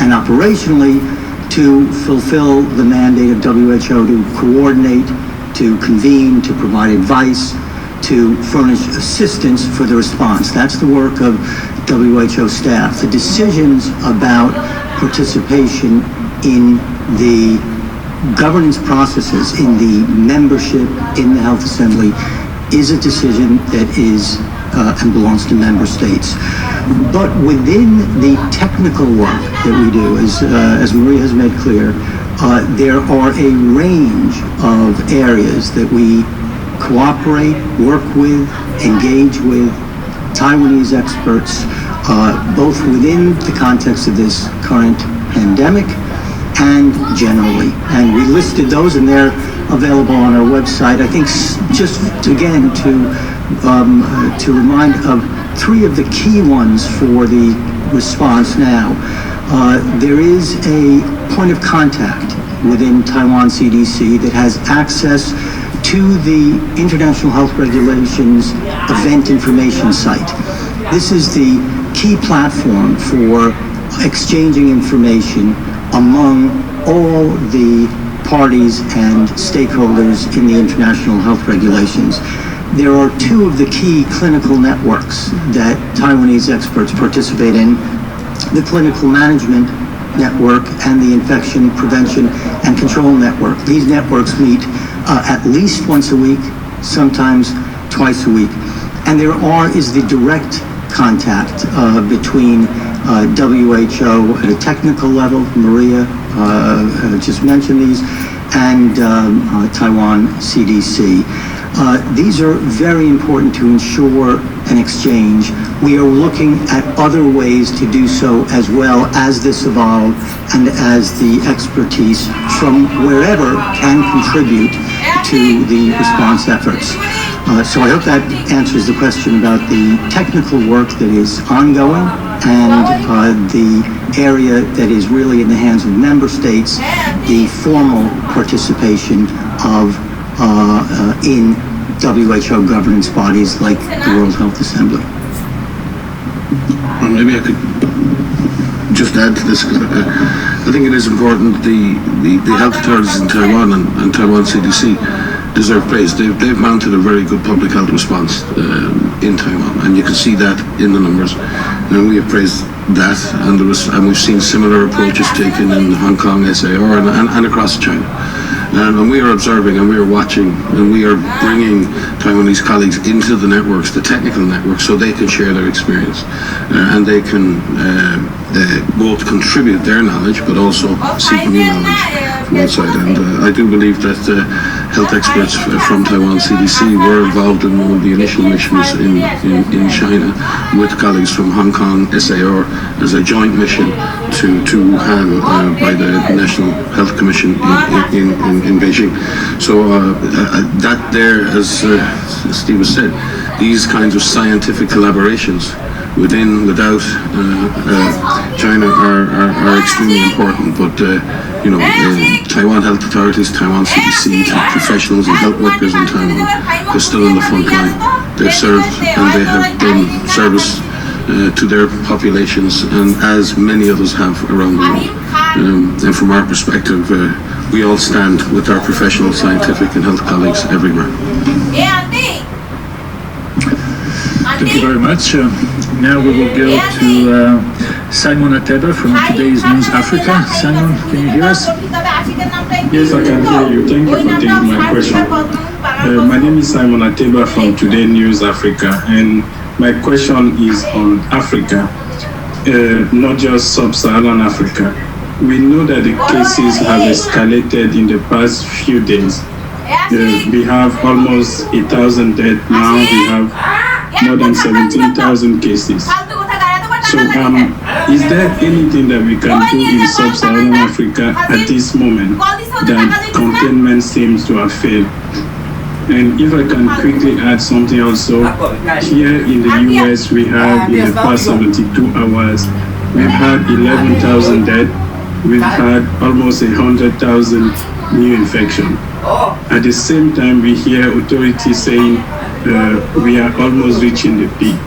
and operationally to fulfill the mandate of WHO to coordinate, to convene, to provide advice, to furnish assistance for the response. That's the work of WHO staff. The decisions about participation in the governance processes, in the membership in the Health Assembly, is a decision that is and belongs to member states. But within the technical work that we do, as Maria has made clear, there are a range of areas that we cooperate, work with, engage with Taiwanese experts, both within the context of this current pandemic and generally. And we listed those, and they're available on our website. I think just again to remind of three of the key ones for the response now. There is a point of contact within Taiwan CDC that has access to the International Health Regulations event information site. This is the key platform for exchanging information among all the parties and stakeholders in the International Health Regulations. There are two of the key clinical networks that Taiwanese experts participate in: the Clinical Management Network and the Infection Prevention and Control Network. These networks meet at least once a week, sometimes twice a week. And there is the direct contact between WHO at a technical level, Maria just mentioned these, and Taiwan CDC. These are very important to ensure an exchange. We are looking at other ways to do so as well as this evolves and as the expertise from wherever can contribute to the response efforts. So I hope that answers the question about the technical work that is ongoing and the area that is really in the hands of member states, the formal participation of in WHO governance bodies like the World Health Assembly. Well, maybe I could just add to this. I think it is important. The health authorities in Taiwan and Taiwan CDC deserve praise. They've mounted a very good public health response in Taiwan, and you can see that in the numbers. And we have praised that, and we've seen similar approaches taken in Hong Kong, SAR, and across China. And we are observing, and we are watching, and we are bringing Taiwanese colleagues into the networks, the technical networks, so they can share their experience, and they can both contribute their knowledge, but also seek new knowledge from outside. And I do believe that health experts from Taiwan CDC were involved in one of the initial missions in China with colleagues from Hong Kong, SAR, as a joint mission to Han by the National Health Commission in Beijing. So that there, as Steve has said, these kinds of scientific collaborations without China are extremely important. But Taiwan health authorities, Taiwan CDC, professionals and health workers in Taiwan, they're still in the front line. They've served and they have done service to their populations, and as many others have around the world. And from our perspective, we all stand with our professional, scientific and health colleagues everywhere. Thank you very much. Now we will go to Simon Ateba from Today's News Africa. Simon, can you hear us? Yes, I can hear you. Thank you for taking my question. My name is Simon Ateba from Today News Africa, and my question is on Africa, not just sub-Saharan Africa. We know that the cases have escalated in the past few days. We have almost 1,000 dead now. We have more than 17,000 cases. So is there anything that we can do in sub-Saharan Africa at this moment that containment seems to have failed? And if I can quickly add something also, here in the US we have in the past 72 hours, we've had 11,000 dead, we've had almost 100,000 new infections. At the same time, we hear authorities saying we are almost reaching the peak.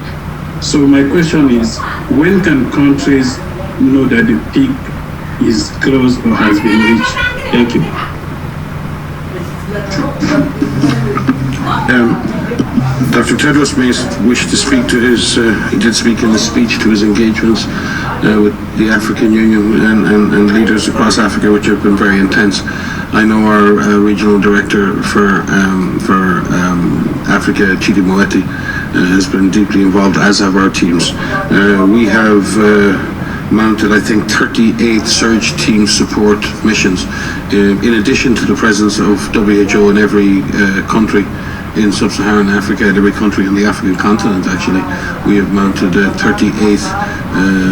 So my question is, when can countries know that the peak is close or has been reached? Thank you. Dr. Tedros may wish to speak to his, he did speak in the speech to his engagements with the African Union and leaders across Africa, which have been very intense. I know our regional director for Africa, Chidi Moeti, has been deeply involved, as have our teams. We have mounted, I think, 38 surge team support missions, in addition to the presence of WHO in every country in sub-Saharan Africa, in every country on the African continent. Actually, we have mounted 38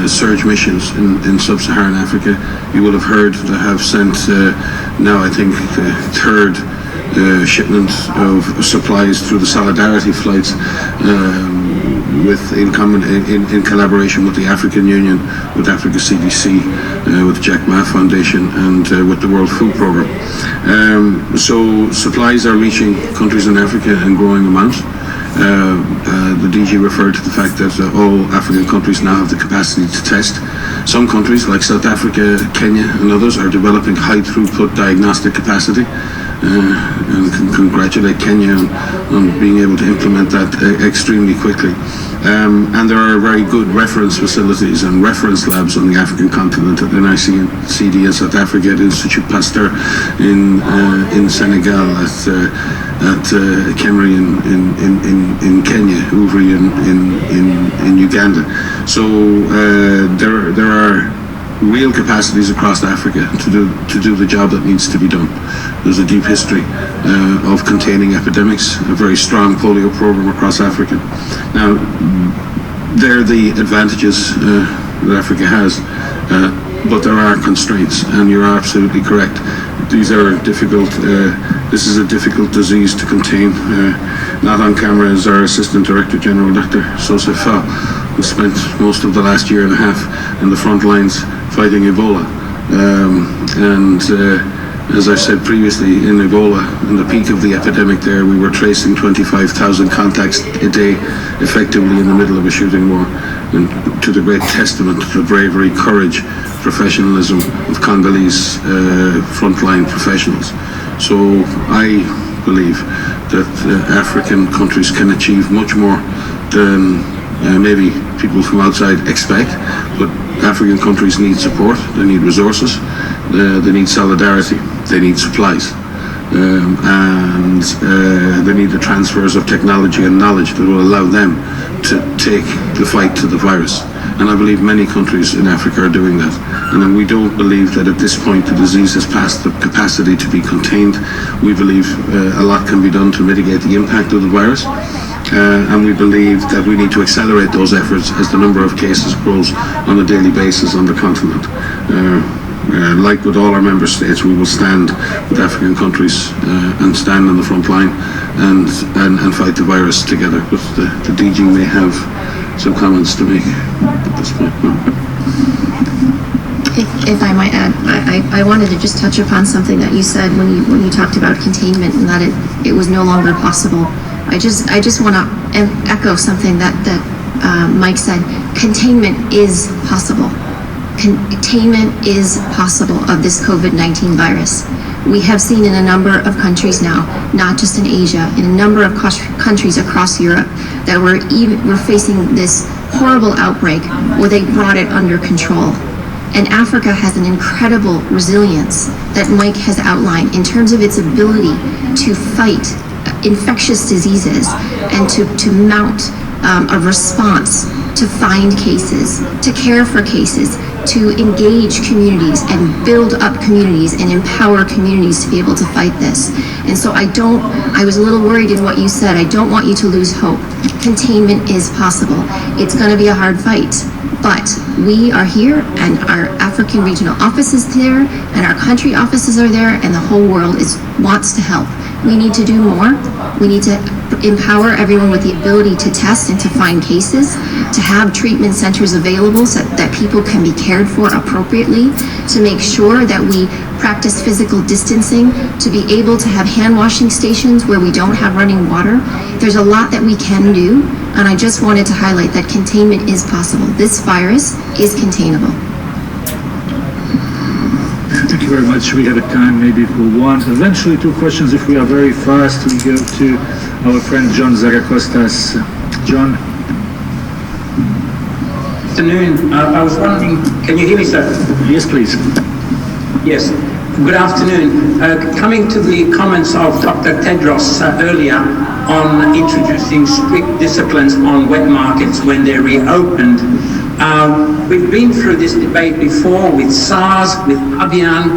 surge missions in sub-Saharan Africa. You will have heard that have sent now, I think, third shipment of supplies through the Solidarity flights, in collaboration with the African Union, with Africa CDC, with the Jack Ma Foundation, and with the World Food Programme. So supplies are reaching countries in Africa in growing amounts. The DG referred to the fact that all African countries now have the capacity to test. Some countries, like South Africa, Kenya, and others, are developing high throughput diagnostic capacity. And can congratulate Kenya on being able to implement that extremely quickly. And there are very good reference facilities and reference labs on the African continent at NICD in South Africa, at Institut Pasteur in Senegal, at Kemri in Kenya, Uvri in Uganda. So there are real capacities across Africa to do the job that needs to be done. There's a deep history of containing epidemics, a very strong polio program across Africa. Now, they're the advantages that Africa has, but there are constraints, and you're absolutely correct. These are difficult. This is a difficult disease to contain. Not on camera is our Assistant Director General, Dr. Sose Fa, who spent most of the last year and a half in the front lines fighting Ebola. As I said previously, in Ebola, in the peak of the epidemic there, we were tracing 25,000 contacts a day, effectively in the middle of a shooting war, and to the great testament to the bravery, courage, professionalism of Congolese frontline professionals. So I believe that African countries can achieve much more than maybe people from outside expect, but African countries need support, they need resources, they need solidarity, they need supplies, and they need the transfers of technology and knowledge that will allow them to take the fight to the virus. And I believe many countries in Africa are doing that. And we don't believe that at this point the disease has passed the capacity to be contained. We believe a lot can be done to mitigate the impact of the virus. And we believe that we need to accelerate those efforts as the number of cases grows on a daily basis on the continent. Like with all our member states, we will stand with African countries and stand on the front line and fight the virus together. But the DG may have some comments to make at this point. If I might add, I wanted to just touch upon something that you said when you talked about containment and that it was no longer possible. I just want to echo something that Mike said. Containment is possible. Containment is possible of this COVID-19 virus. We have seen in a number of countries now, not just in Asia, in a number of countries across Europe, that we're facing this horrible outbreak where they brought it under control. And Africa has an incredible resilience that Mike has outlined in terms of its ability to fight infectious diseases and to mount a response, to find cases, to care for cases, to engage communities and build up communities and empower communities to be able to fight this. And so I was a little worried in what you said. I don't want you to lose hope. Containment is possible. It's going to be a hard fight, but we are here, and our African regional office is there, and our country offices are there, and the whole world wants to help. We need to do more. We need to empower everyone with the ability to test and to find cases, to have treatment centers available so that people can be cared for appropriately, to make sure that we practice physical distancing, to be able to have hand washing stations where we don't have running water. There's a lot that we can do, and I just wanted to highlight that containment is possible. This virus is containable. Thank you very much. We have a time maybe for one, eventually two questions if we are very fast. We go to our friend John Zaracostas. John. Afternoon. I was wondering, can you hear me, sir? Yes, please. Yes. Good afternoon. Coming to the comments of Dr. Tedros earlier on introducing strict disciplines on wet markets when they're reopened, we've been through this debate before with SARS, with Avian,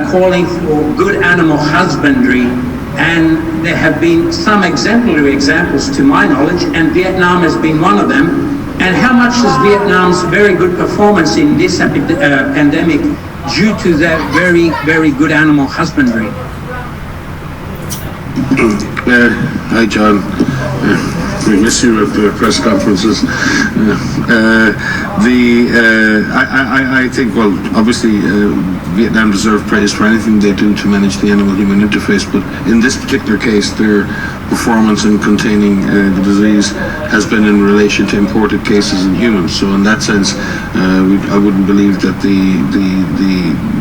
calling for good animal husbandry, and there have been some exemplary examples to my knowledge, and Vietnam has been one of them. And how much is Vietnam's very good performance in this pandemic due to that very, very good animal husbandry? Hi, John. We miss you at the press conferences. I think, well, obviously, Vietnam deserve praise for anything they do to manage the animal-human interface, but in this particular case, their performance in containing the disease has been in relation to imported cases in humans. So in that sense, I wouldn't believe that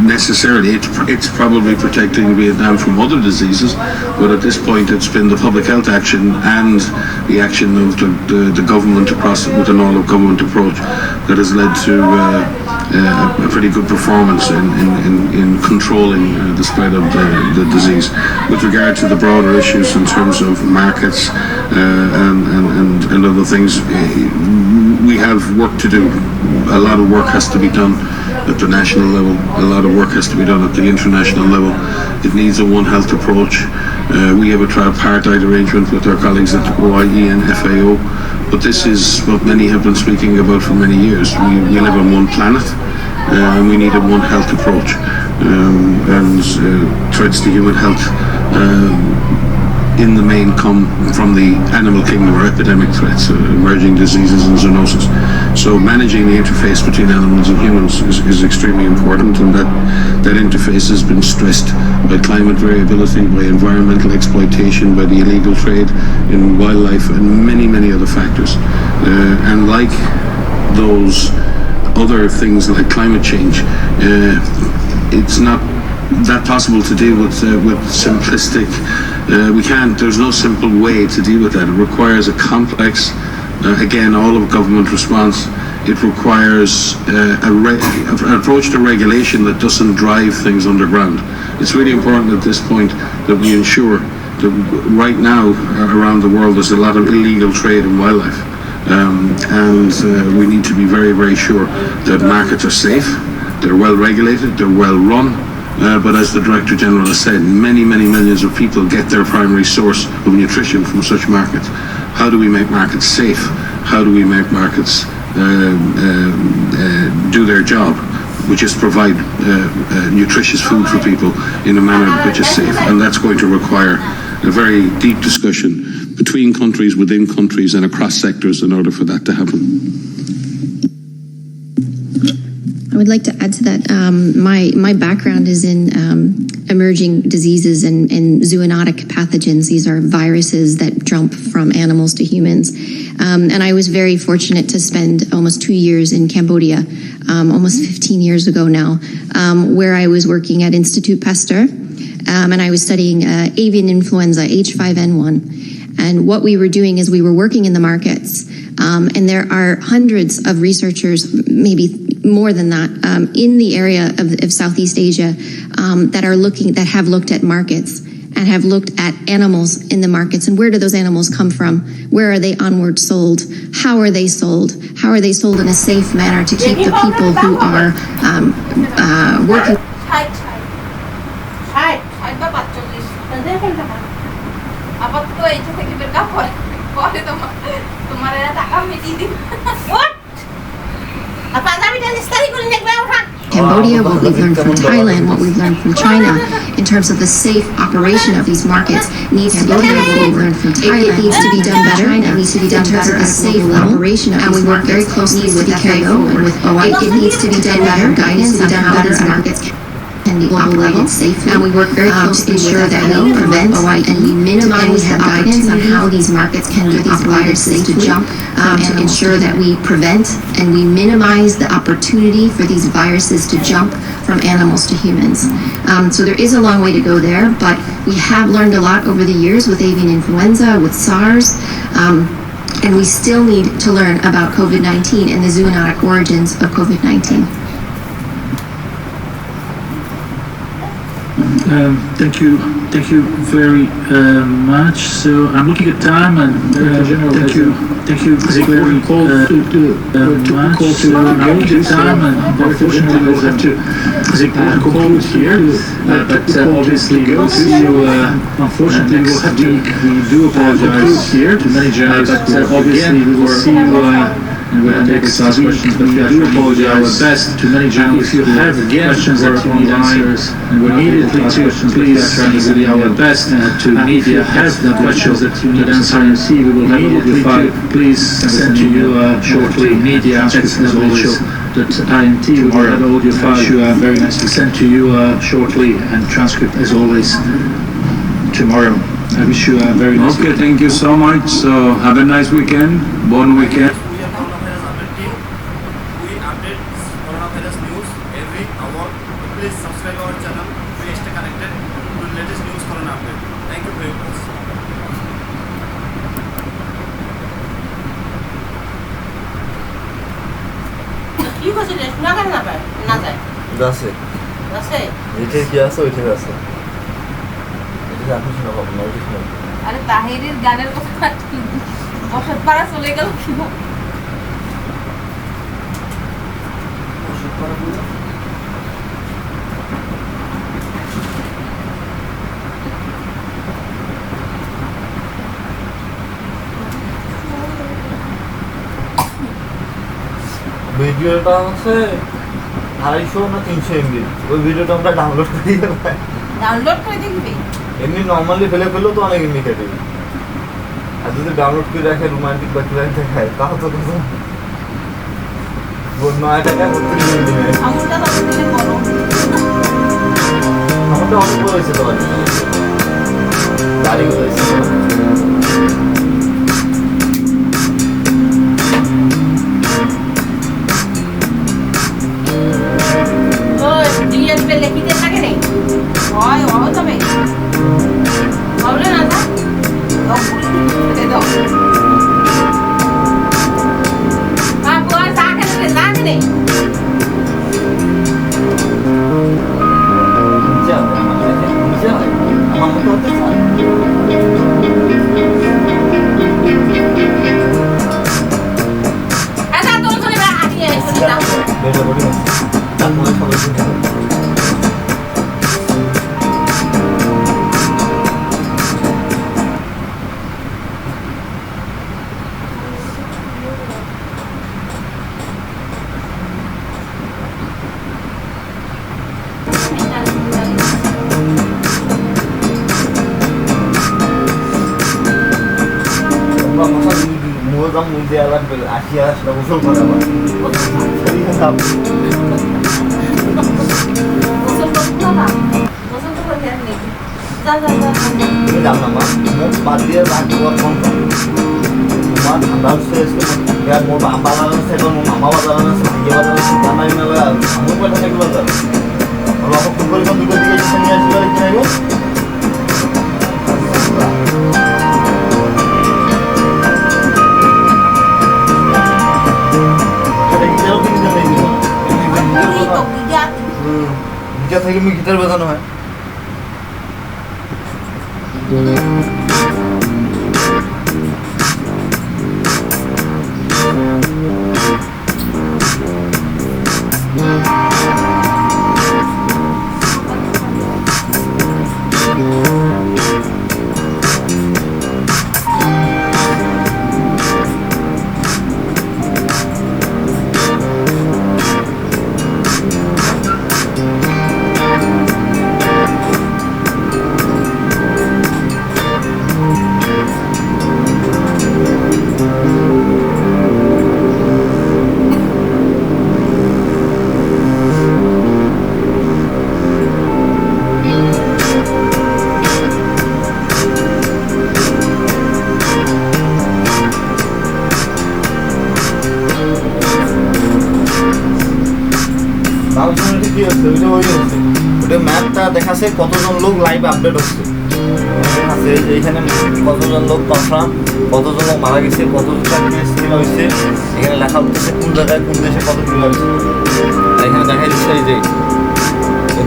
necessarily it's probably protecting Vietnam from other diseases, but at this point it's been the public health action and the action of the government with an all-of-government approach that has led to a pretty good performance in controlling the spread of the disease. With regard to the broader issues in terms of markets and other things, we have work to do. A lot of work has to be done at the national level. A lot of work has to be done at the international level. It needs a One Health approach. We have a tripartite arrangement with our colleagues at OIE and FAO, but this is what many have been speaking about for many years. We live on one planet, and we need a One Health approach. And threats to human health in the main come from the animal kingdom or epidemic threats, emerging diseases and zoonosis. So managing the interface between animals and humans is extremely important, and that interface has been stressed by climate variability, by environmental exploitation, by the illegal trade in wildlife, and many, many other factors. And like those other things like climate change, it's not that possible to deal with simplistic. There's no simple way to deal with that. It requires a complex, again, all of government response. It requires an approach to regulation that doesn't drive things underground. It's really important at this point that we ensure that right now around the world there's a lot of illegal trade in wildlife. And we need to be very, very sure that markets are safe, they're well regulated, they're well run. But as the Director General has said, many, many millions of people get their primary source of nutrition from such markets. How do we make markets safe? How do we make markets do their job, which is provide nutritious food for people in a manner which is safe? And that's going to require a very deep discussion between countries, within countries, and across sectors in order for that to happen. I would like to add to that. My background is in emerging diseases and zoonotic pathogens. These are viruses that jump from animals to humans. And I was very fortunate to spend almost 2 years in Cambodia, almost 15 years ago now, where I was working at Institut Pasteur, and I was studying avian influenza, H5N1. And what we were doing is we were working in the markets, and there are hundreds of researchers, maybe more than that, in the area of Southeast Asia that have looked at markets and have looked at animals in the markets. And where do those animals come from? Where are they onward sold? How are they sold? How are they sold in a safe manner to keep the people who are working? Cambodia, what we've learned from Thailand, what we've learned from China, in terms of the safe operation of these markets, needs to be done. What we've learned from Thailand, it needs to be done better. It needs to be done better in terms of the safe operation of these markets. And we work very closely with ICAO and with OIE. It needs to be done better. Guidance on how these markets can be operated safely. And we work very closely to ensure that we prevent and we minimize the guidance on how these markets can be operated safely, to ensure that we prevent and we minimize the opportunity for these viruses to jump from animals to humans. So there is a long way to go there, but we have learned a lot over the years with avian influenza, with SARS, and we still need to learn about COVID-19 and the zoonotic origins of COVID-19. Thank you very much. So I'm looking at time, and thank you very much. I'm looking at time, and unfortunately we'll have to conclude here. But obviously, unfortunately we'll have to. We do apologize here to many journalists. But obviously we will see you. And we'll take last questions, but we do apologize our best to many journalists. If you have questions that you need answers, and we're immediately to please send our best to media have the questions that you need answers. We will immediately please send to you shortly media as always. .int will have audio file very nicely sent to you shortly, and transcript as always tomorrow. I wish you a very nice weekend. Thank you so much. So have a nice weekend. Bon weekend. Please subscribe our channel. We stay connected to latest news corona update. Thank you very much. কি করছিস না কেন না পায় না যায় দাসে আছে এটা কি আছে ওইটা আছে এটা আপনি শোনা পাবেন না ওইটা শোনা আরে তাহিরের গানের কথা বসত পাড়া চলে গেল কি ভিডিওটা আছে 250 না 300 MB ওই ভিডিওটা আমরা ডাউনলোড করে দিতে পারি ডাউনলোড করে দেখবি এমনি নরমালি ফেলেও তো অনেক এমনি কেটে আর যদি ডাউনলোড করে রাখে রোমান্টিক ব্যাকগ্রাউন্ড দেখায় তাও তো কিছু বন্য আইটাকে করতে দিবে আমটা তো দিলে বলো আমটা অনেক বড় হয়েছে তো গাড়ি হয়েছে লিখিতে থাকে নেই হয় হয় তবে বলে না তা দে দাও বাবু আর তাকে জানি নেই যা আমার মতো হতে চায় আচ্ছা তোর চলে বা আগে এসে দাও বেটা বলি তারপরে সবাই শুনে মুঝে আলাদা করে আসিয়া আসলে গোসল করা হয় জানলাম মুখ বাদ দিয়ে রাখবো কম তোমার ঠান্ডা হচ্ছে মোট আম্বা লাগানো এবং মামা বাজার আছে দিকে বাজার আছে জানাই মেলা আমার কথা দেখতে বাজার আমার খুব পরিমাণ দুটো দিকে নিয়ে আসলে কি নেব গিটার থেকে আমি গিটার বাজানো হয় ফাংশনালিটি কি হচ্ছে ওইটা হচ্ছে ওটা ম্যাপটা দেখাচ্ছে কতজন লোক লাইভ আপডেট হচ্ছে আছে এইখানে কতজন লোক কনফার্ম কতজন লোক মারা গেছে কতজন কেস কিনা হয়েছে এখানে লেখা হচ্ছে কোন জায়গায় কোন দেশে কত কিলো হয়েছে এখানে দেখা যাচ্ছে এই যে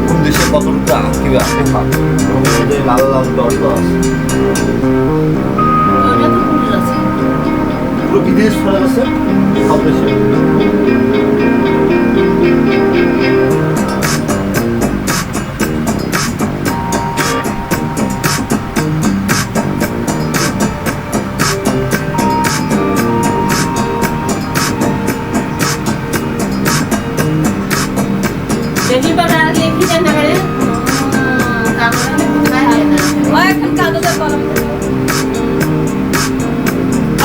কোন দেশে কতটা কিলো আছে যে লাল লাল ডট আছে পুরো বিদেশ ছড়া গেছে সব দেশে বেবি বাটার লিখি দেন না করে কাগজে কোথায় হয় না ও এখন কাগজে কলম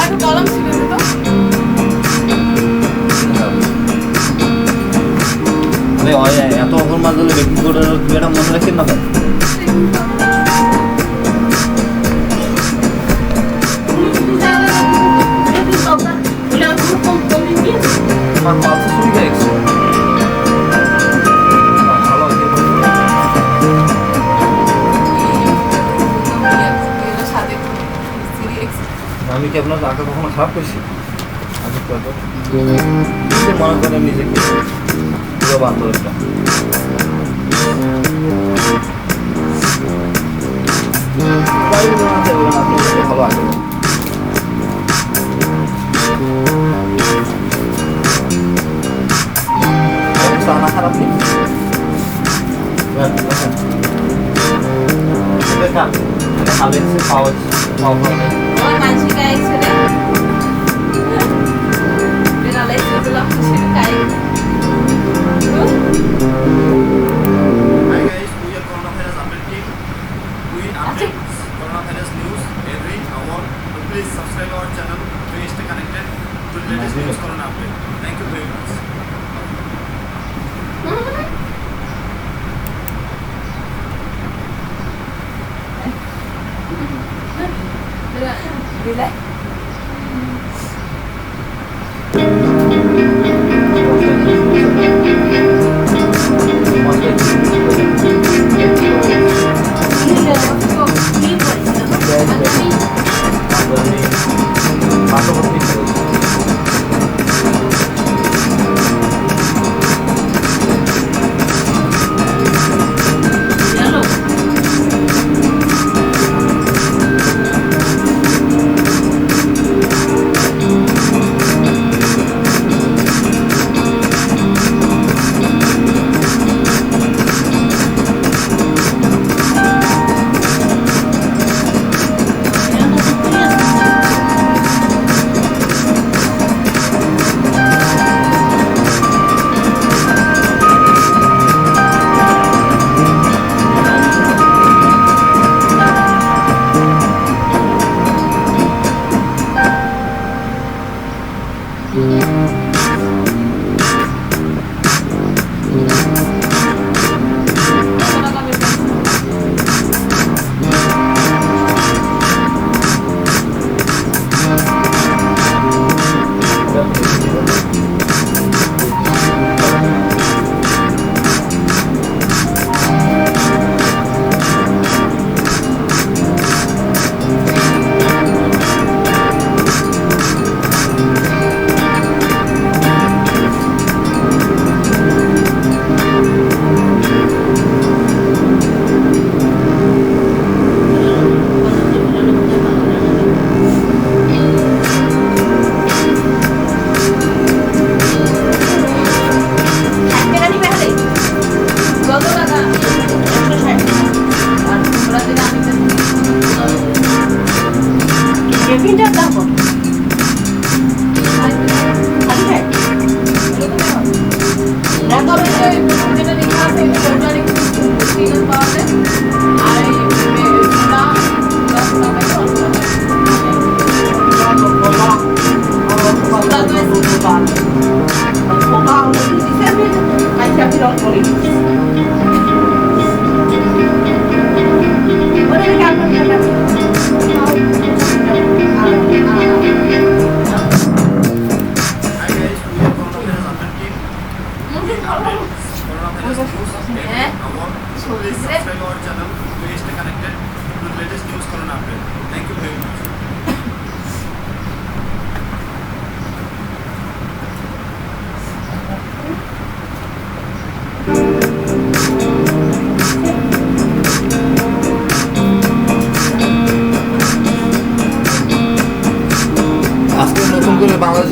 আর কলম ছিল তো আরে ওই এত অফার মাল দিলে বেকিং পাউডার এটা মনে রাখেন না ভাই আমার পালস শুরু হয়ে গেছে আমি কি আপনার আঁকা কখনো খারাপ করছি মনে করেন নিজেকে পুরো বান্ধব একটা ভালো আগে না খারাপ নেই খাবেন পাওয়া পাওয়া Manchi guys today. Then I like to love to see the guy. Hi guys, we are coronavirus update team. We update coronavirus news every hour. So please subscribe our channel to stay connected to the latest news corona update. Thank you very much. Relax.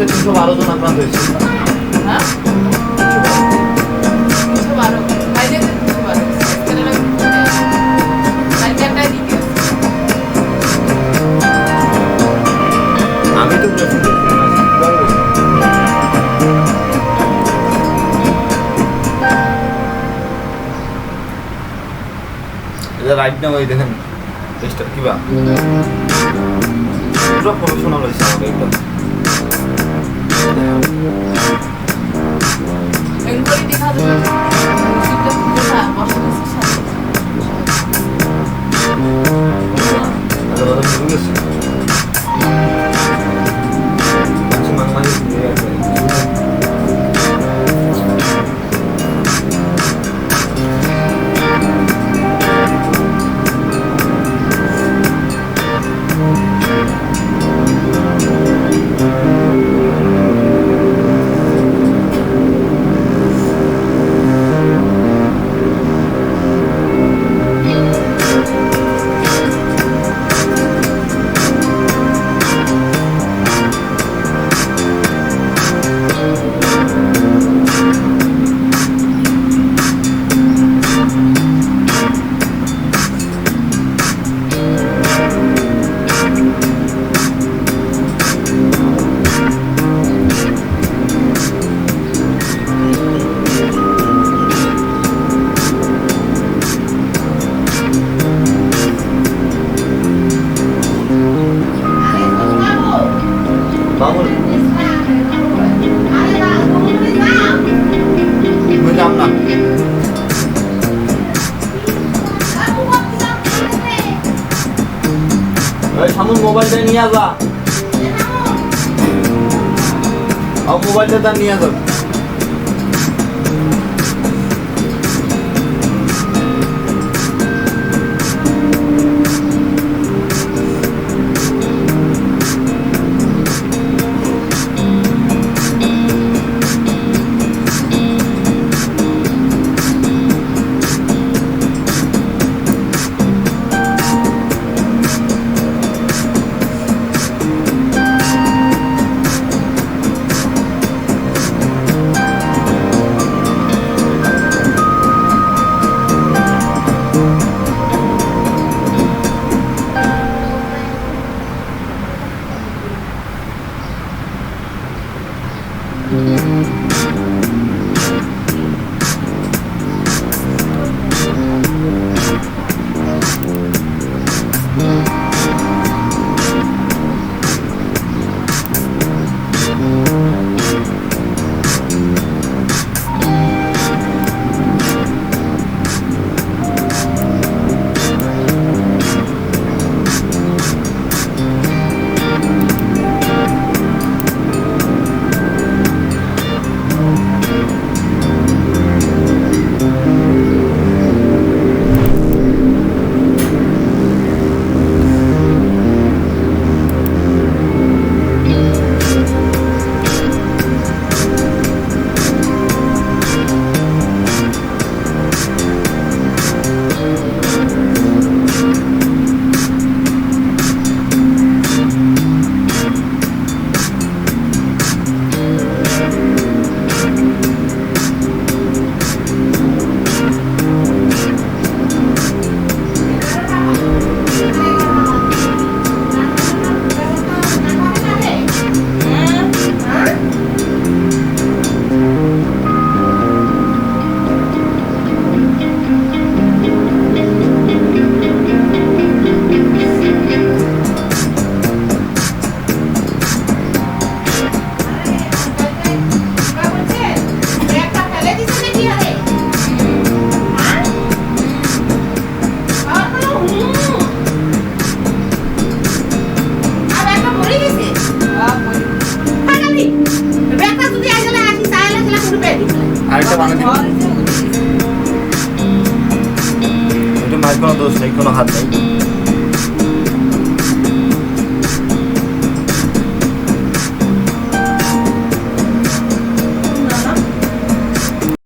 বাংলাদেশে 312 জন আক্রান্ত হয়েছে। হ্যাঁ 312 বাইরে 312 কেরালা বাইরেটা দিকে আমি তো এটা রাইট না ওই দেখেন টেস্টার কিবা পুরো প্রফেশনাল হয়েছে আমাদের এটা এগুলো দেখা যাবে সিস্টেম কোথা বসে আরে বাবা শুরু গেছে মাংমাই বাবুল বুঝলাম না ওই সামুন মোবাইলটা নিয়ে আসা মোবাইলটা তার নিয়ে আসা আরেকটা বানাতে এটা মাইক কোনো দোষ নেই, কোনো হাত নেই।